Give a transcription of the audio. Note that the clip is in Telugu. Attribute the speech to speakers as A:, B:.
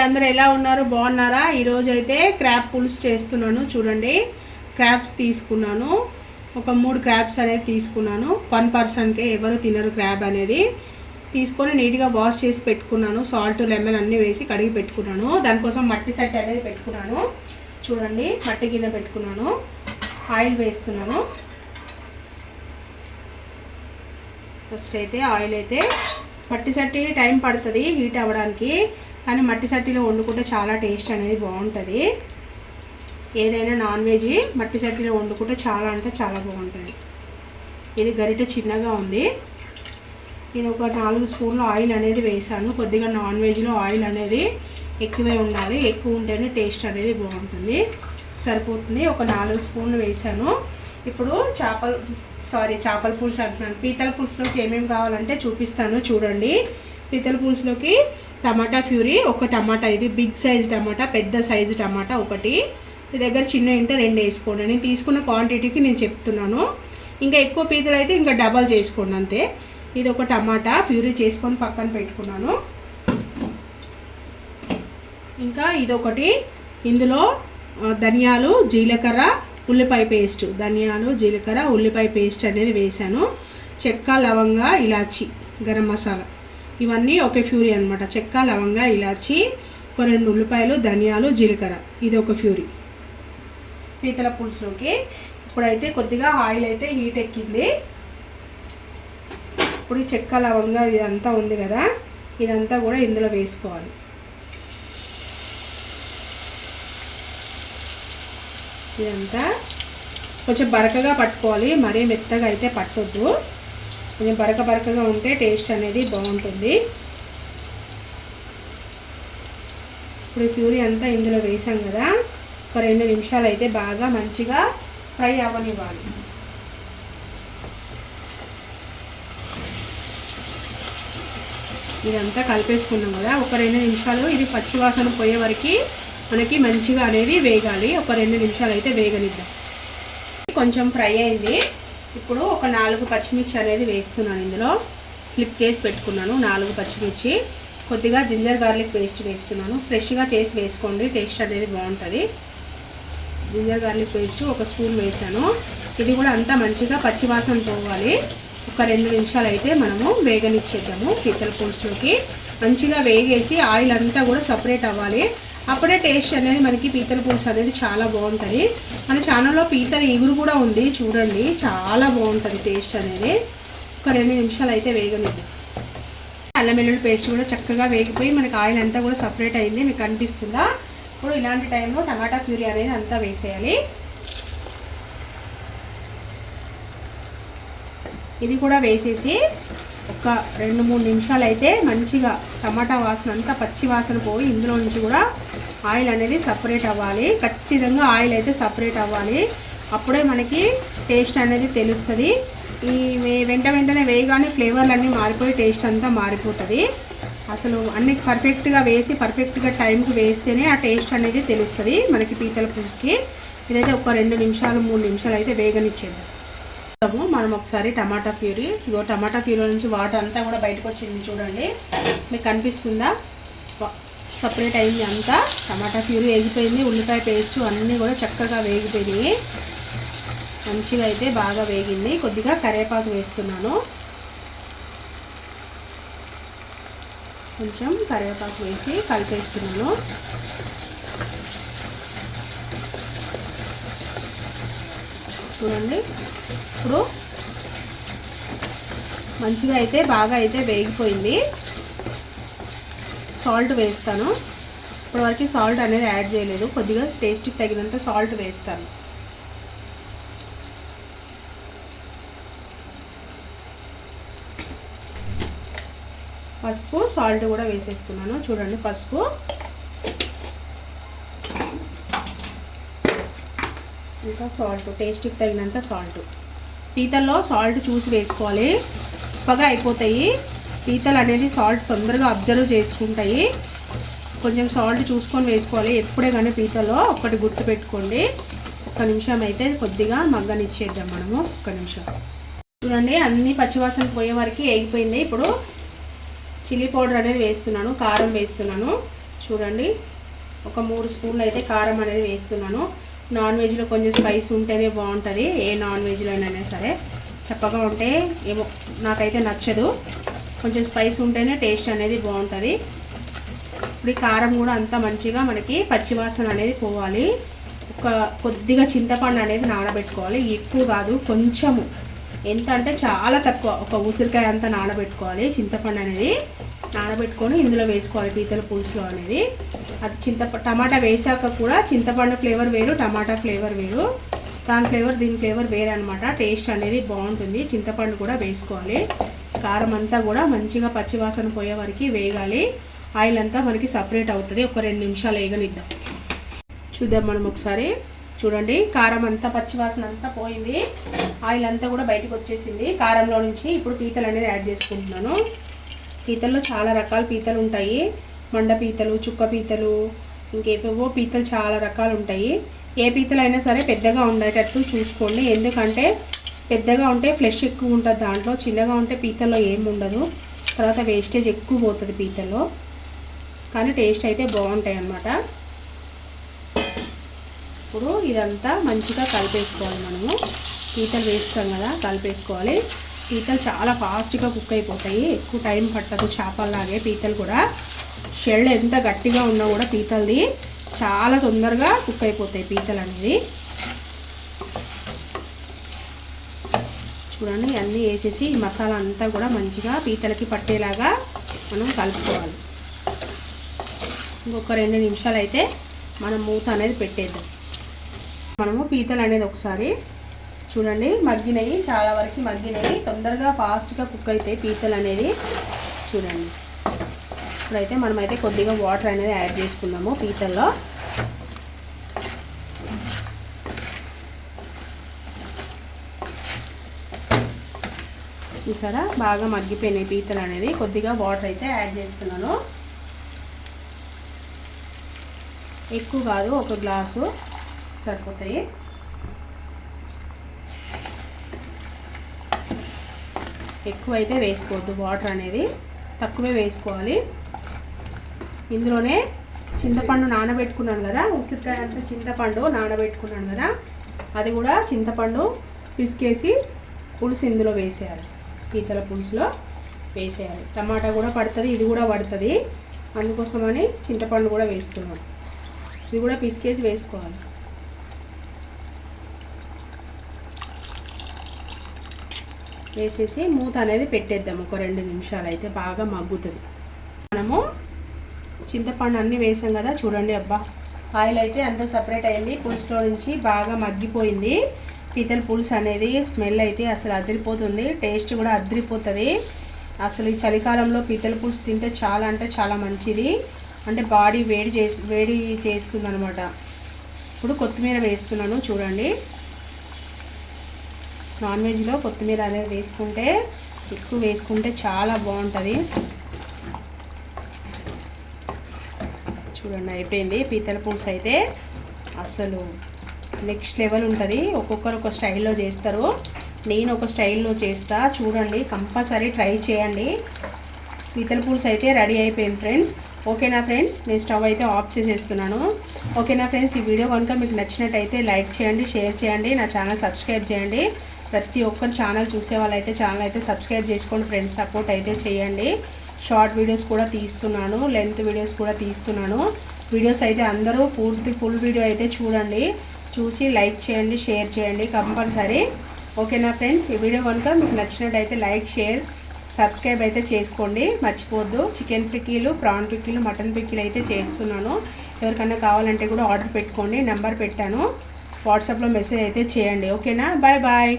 A: అందరూ ఎలా ఉన్నారు? బాగున్నారా? ఈరోజు అయితే క్రాబ్ పులుసు చేస్తున్నాను. చూడండి, క్రాబ్స్ తీసుకున్నాను. ఒక 3 క్రాబ్స్ అనేది తీసుకున్నాను. 1 పర్సన్కే, ఎవరు తినరు క్రాబ్ అనేది. తీసుకొని నీట్గా వాష్ చేసి పెట్టుకున్నాను. సాల్ట్, లెమన్ అన్నీ వేసి కడిగి పెట్టుకున్నాను. దానికోసం మట్టి సెట్ అనేది పెట్టుకున్నాను. చూడండి, మట్టి గిన్నె పెట్టుకున్నాను. ఆయిల్ వేస్తున్నాను. ఫస్ట్ అయితే ఆయిల్ అయితే మట్టి చట్టి టైం పడుతుంది హీట్ అవ్వడానికి, కానీ మట్టి చట్టిలో వండుకుంటే చాలా టేస్ట్ అనేది బాగుంటుంది. ఏదైనా నాన్ వెజ్ మట్టి చట్టిలో వండుకుంటే చాలా అంటే చాలా బాగుంటుంది. ఇది గరిటె చిన్నగా ఉంది. నేను ఒక 4 స్పూన్ల ఆయిల్ అనేది వేసాను. కొద్దిగా నాన్ వెజ్లో ఆయిల్ అనేది ఎక్కువే ఉండాలి, ఎక్కువ ఉంటేనే టేస్ట్ అనేది బాగుంటుంది. సరిపోతుంది. ఒక 4 స్పూన్లు వేసాను. ఇప్పుడు చేపల పులుసు అంటున్నాను. పీతల పులుసులోకి ఏమేమి కావాలంటే చూపిస్తాను. చూడండి, పీతల పులుసులోకి టమాటా ప్యూరీ, ఒక టమాటా, ఇది బిగ్ సైజ్ టమాటా, పెద్ద సైజు టమాటా ఒకటి. మీ దగ్గర చిన్న ఉంటే 2 వేసుకోండి. నేను తీసుకున్న క్వాంటిటీకి నేను చెప్తున్నాను. ఇంకా ఎక్కువ పీతలు అయితే ఇంకా డబల్ చేసుకోండి అంతే. ఇది ఒక టమాటా ప్యూరీ చేసుకొని పక్కన పెట్టుకున్నాను. ఇంకా ఇదొకటి, ఇందులో ధనియాలు, జీలకర్ర, ఉల్లిపాయ పేస్ట్, ధనియాలు, జీలకర్ర, ఉల్లిపాయ పేస్ట్ అనేది వేసాను. చెక్క, లవంగ, ఇలాచి, గరం మసాలా, ఇవన్నీ ఒక ప్యూరీ అనమాట. చెక్క, లవంగ, ఇలాచి, ఒక 2 ఉల్లిపాయలు, ధనియాలు, జీలకర్ర, ఇది ఒక ప్యూరీ పీతల పులుసులోకి. ఇప్పుడైతే కొద్దిగా ఆయిల్ అయితే హీట్ ఎక్కింది. ఇప్పుడు చెక్క, లవంగ ఇదంతా ఉంది కదా, ఇదంతా కూడా ఇందులో వేసుకోవాలి. ఇదంతా కొంచెం బరకగా పట్టుకోవాలి, మరీ మెత్తగా అయితే పట్టొద్దు. కొంచెం బరకగా ఉంటే టేస్ట్ అనేది బాగుంటుంది. ఇప్పుడు ప్యూరీ అంతా ఇందులో వేసాం కదా, ఒక 2 నిమిషాలు అయితే బాగా మంచిగా ఫ్రై అవ్వనివ్వాలి. ఇదంతా కలిపేసుకున్నాం కదా, ఒక 2 నిమిషాలు ఇది పచ్చివాసన పోయే వరకు మనకి మంచిగా అనేది వేగాలి. ఒక 2 నిమిషాలు అయితే వేగనిద్దాం. కొంచెం ఫ్రై అయింది. ఇప్పుడు ఒక 4 పచ్చిమిర్చి అనేది వేస్తున్నాను. ఇందులో స్లిప్ చేసి పెట్టుకున్నాను 4 పచ్చిమిర్చి. కొద్దిగా జింజర్ గార్లిక్ పేస్ట్ వేస్తున్నాను. ఫ్రెష్గా చేసి వేసుకోండి, టేస్ట్ అనేది బాగుంటుంది. జింజర్ గార్లిక్ పేస్ట్ ఒక స్పూన్ వేసాను. ఇది కూడా అంతా మంచిగా పచ్చివాసన పోవాలి. ఒక 2 నిమిషాలు అయితే మనము వేగనిచ్చేద్దాము. పీతల పులుసులోకి మంచిగా వేగేసి ఆయిల్ అంతా కూడా సపరేట్ అవ్వాలి. అప్పుడే టేస్ట్ అనేది మనకి పీతల పులుసు అనేది చాలా బాగుంటుంది. మన ఛానల్లో పీతల ఇగురు కూడా ఉంది, చూడండి, చాలా బాగుంటుంది టేస్ట్ అనేది. ఒక 2 నిమిషాలు అయితే వేగనిద్దాం. అల్లం వెల్లుల్లి పేస్ట్ కూడా చక్కగా వేగిపోయి మనకి ఆయిల్ అంతా కూడా సపరేట్ అయింది, మీకు కనిపిస్తుందా? ఇప్పుడు ఇలాంటి టైంలో టమాటా ప్యూరీ అనేది అంతా వేసేయాలి. ఇది కూడా వేసేసి ఒక 2-3 నిమిషాలు అయితే మంచిగా టమాటా వాసన అంతా పచ్చి వాసన పోయి ఇందులో నుంచి కూడా ఆయిల్ అనేది సపరేట్ అవ్వాలి. ఖచ్చితంగా ఆయిల్ అయితే సపరేట్ అవ్వాలి. అప్పుడే మనకి టేస్ట్ అనేది తెలుస్తుంది. ఈ వెంటనే వేయగానే ఫ్లేవర్లు అన్నీ మారిపోయి టేస్ట్ అంతా మారిపోతుంది. అసలు అన్ని పర్ఫెక్ట్గా వేసి పర్ఫెక్ట్గా టైంకి వేస్తేనే ఆ టేస్ట్ అనేది తెలుస్తుంది మనకి పీతల పులుసుకి. ఇదైతే ఒక 2 నిమిషాలు 3 నిమిషాలు అయితే వేగనిచ్చేద్దాం. మనం ఒకసారి టమాటా ప్యూరీ, ఇదో టమాటా ప్యూరీ నుంచి వాటర్ అంతా కూడా బయటకు వచ్చింది, చూడండి, మీకు కనిపిస్తుందా? సపరేట్ అయింది అంతా. టమాటా ప్యూరీ వేగిపోయింది, ఉల్లిపాయ పేస్ట్ అన్నీ కూడా చక్కగా వేగిపోయినాయి. మంచిగా అయితే బాగా వేగింది. కొద్దిగా కరివేపాకు వేస్తున్నాను. కొంచెం కరివేపాకు వేసి కలిపేస్తున్నాను. చూడండి, ఇప్పుడు మంచిగా అయితే బాగా అయితే వేగిపోయింది. సాల్ట్ వేస్తాను. ఇప్పటివరకు సాల్ట్ అనేది యాడ్ చేయలేదు, కొద్దిగా టేస్ట్కి తగినంత సాల్ట్ వేస్తాను. పసుపు, సాల్ట్ కూడా వేసేస్తున్నాను. చూడండి, పసుపు, ఇంకా సాల్ట్, టేస్ట్కి తగినంత సాల్ట్. పీతల్లో సాల్ట్ చూసి వేసుకోవాలి, ఉప్పగా అయిపోతాయి. పీతలు అనేది సాల్ట్ తొందరగా అబ్జర్వ్ చేసుకుంటాయి. కొంచెం సాల్ట్ చూసుకొని వేసుకోవాలి ఎప్పుడే కానీ పీతల్లో. ఒకటి గుర్తుపెట్టుకోండి. 1 నిమిషం అయితే కొద్దిగా మగ్గనిచ్చేద్దాం మనము. 1 నిమిషం చూడండి అన్ని పచ్చివాసన పోయే వరకు వేగిపోయింది. ఇప్పుడు చిల్లీ పౌడర్ అనేది వేస్తున్నాను, కారం వేస్తున్నాను. చూడండి ఒక 3 స్పూన్లు అయితే కారం అనేది వేస్తున్నాను. నాన్ వెజ్లో కొంచెం స్పైస్ ఉంటేనే బాగుంటుంది. ఏ నాన్ వెజ్లోనైనా సరే చప్పగా ఉంటే ఏమో నాకైతే నచ్చదు. కొంచెం స్పైస్ ఉంటేనే టేస్ట్ అనేది బాగుంటుంది. ఇప్పుడు ఈ కారం కూడా అంతా మంచిగా మనకి పచ్చివాసన అనేది పోవాలి. కొద్దిగా చింతపండు అనేది నానబెట్టుకోవాలి. ఎక్కువ కాదు, కొంచెము, ఎంత అంటే చాలా తక్కువ, ఒక ఉసిరికాయ అంతా నానబెట్టుకోవాలి. చింతపండు అనేది నానబెట్టుకొని ఇందులో వేసుకోవాలి పీతల పులుసులో అనేది. అది టమాటా వేసాక కూడా చింతపండు ఫ్లేవర్ వేరు, టమాటా ఫ్లేవర్ వేరు, దాని ఫ్లేవర్ దీని ఫ్లేవర్ వేరే అనమాట. టేస్ట్ అనేది బాగుంటుంది. చింతపండు కూడా వేసుకోవాలి. కారం అంతా కూడా మంచిగా పచ్చివాసన పోయే వరకు వేగాలి. ఆయిల్ అంతా మనకి సపరేట్ అవుతుంది. ఒక 2 నిమిషాలు వేగనిద్దాం. చూద్దాం మనం ఒకసారి. చూడండి కారం అంతా పచ్చివాసన అంతా పోయింది. ఆయిల్ అంతా కూడా బయటకు వచ్చేసింది కారంలో నుంచి. ఇప్పుడు పీతలు అనేది యాడ్ చేసుకుంటున్నాను. పీతల్లో చాలా రకాల పీతలు ఉంటాయి. మండ పీతలు, చుక్క పీతలు, ఇంకేవో పీతలు చాలా రకాలు ఉంటాయి. ఏ పీతలు అయినా సరే పెద్దగా ఉండేటట్టు చూసుకోండి. ఎందుకంటే పెద్దగా ఉంటే ఫ్లెష్ ఎక్కువ ఉంటుంది దాంట్లో, చిన్నగా ఉంటే పీతల్లో ఏమి ఉండదు. తర్వాత వేస్టేజ్ ఎక్కువ పోతుంది పీతల్లో, కానీ టేస్ట్ అయితే బాగుంటాయి అన్నమాట. ఇప్పుడు ఇదంతా మంచిగా కలిపేసుకోవాలి. మనము పీతలు వేస్తాం కదా, కలిపేసుకోవాలి. పీతలు చాలా ఫాస్ట్గా కుక్ అయిపోతాయి, ఎక్కువ టైం పట్టదు. చేపల్లాగే పీతలు కూడా షెల్ ఎంత గట్టిగా ఉన్నా కూడా పీతలది చాలా తొందరగా కుక్ అయిపోతాయి పీతలు అనేది. చూడండి అన్నీ వేసేసి ఈ మసాలా అంతా కూడా మంచిగా పీతలకి పట్టేలాగా మనం కలుపుకోవాలి. ఇంకొక 2 నిమిషాలు అయితే మనం మూత అనేది పెట్టేద్దాం. మనము పీతలు అనేది ఒకసారి చూడండి మగ్గినవి, చాలా వరకు మగ్గినవి, తొందరగా ఫాస్ట్గా కుక్ అవుతాయి పీతలు అనేది. చూడండి ఇప్పుడైతే మనమైతే కొద్దిగా వాటర్ అనేది యాడ్ చేసుకుందాము పీతల్లో. చూసారా బాగా మగ్గిపోయినాయి పీతలు అనేది. కొద్దిగా వాటర్ అయితే యాడ్ చేస్తున్నాను. ఎక్కువ కాదు, 1 గ్లాసు సరిపోతాయి. ఎక్కువ అయితే వేసుకోవద్దు, వాటర్ అనేది తక్కువే వేసుకోవాలి. ఇందులోనే చింతపండు నానబెట్టుకున్నాను కదా, ఉసిరికాయ అంతా చింతపండు నానబెట్టుకున్నాను కదా, అది కూడా చింతపండు పిసికేసి పులుసు ఇందులో వేసేయాలి. పీతల పులుసులో వేసేయాలి. టమాటా కూడా పడుతుంది, ఇది కూడా పడుతుంది. అందుకోసమని చింతపండు కూడా వేస్తున్నాను. ఇది కూడా పిసికేసి వేసుకోవాలి. వేసేసి మూత అనేది పెట్టేద్దాం. ఒక 2 నిమిషాలు అయితే బాగా మగ్గుతుంది. మనము చింతపండు అన్నీ వేసాం కదా, చూడండి అబ్బా ఆయిల్ అయితే అంతా సపరేట్ అయింది. పులుసులో నుంచి బాగా మగ్గిపోయింది. పీతల పులుసు అనేది స్మెల్ అయితే అసలు అదిరిపోతుంది. టేస్ట్ కూడా అదిరిపోతుంది. అసలు ఈ చలికాలంలో పీతల పులుసు తింటే చాలా అంటే చాలా మంచిది. అంటే బాడీ వేడి చేస్తుంది అనమాట. ఇప్పుడు కొత్తిమీర వేస్తున్నాను. చూడండి నాన్ వెజ్లో కొత్తిమీర అనేది వేసుకుంటే, ఎక్కువ వేసుకుంటే చాలా బాగుంటుంది. చూడండి అయిపోయింది పీతల పులుసు అయితే. అసలు నెక్స్ట్ లెవెల్ ఉంటుంది. ఒక్కొక్కరు ఒక స్టైల్లో చేస్తారు, నేను ఒక స్టైల్లో చేస్తా. చూడండి కంపల్సరీ ట్రై చేయండి. పీతల పులుసు అయితే రెడీ అయిపోయింది ఫ్రెండ్స్. ఓకేనా ఫ్రెండ్స్, నేను స్టవ్ అయితే ఆఫ్ చేసేస్తున్నాను. ఓకేనా ఫ్రెండ్స్, ఈ వీడియో కనుక మీకు నచ్చినట్టయితే లైక్ చేయండి, షేర్ చేయండి, నా ఛానల్ సబ్స్క్రైబ్ చేయండి. ప్రతి ఒక్కరు ఛానల్ చూసే వాళ్ళైతే ఛానల్ అయితే సబ్స్క్రైబ్ చేసుకోండి ఫ్రెండ్స్. సపోర్ట్ అయితే చేయండి. షార్ట్ వీడియోస్ కూడా తీస్తున్నాను, లెంత్ వీడియోస్ కూడా తీస్తున్నాను. వీడియోస్ అయితే అందరూ ఫుల్ వీడియో అయితే చూడండి. చూసి లైక్ చేయండి, షేర్ చేయండి కంపల్సరీ. ఓకేనా ఫ్రెండ్స్, ఈ వీడియో కనుక మీకు నచ్చినట్టయితే లైక్, షేర్, సబ్స్క్రైబ్ అయితే చేసుకోండి, మర్చిపోవద్దు. చికెన్ పిక్కీలు, ప్రాన్ పిక్కీలు, మటన్ పిక్కీలు అయితే చేస్తున్నాను. ఎవరికైనా కావాలంటే కూడా ఆర్డర్ పెట్టుకోండి. నెంబర్ పెట్టాను, వాట్సాప్లో మెసేజ్ అయితే చేయండి. ఓకేనా, బాయ్ బాయ్.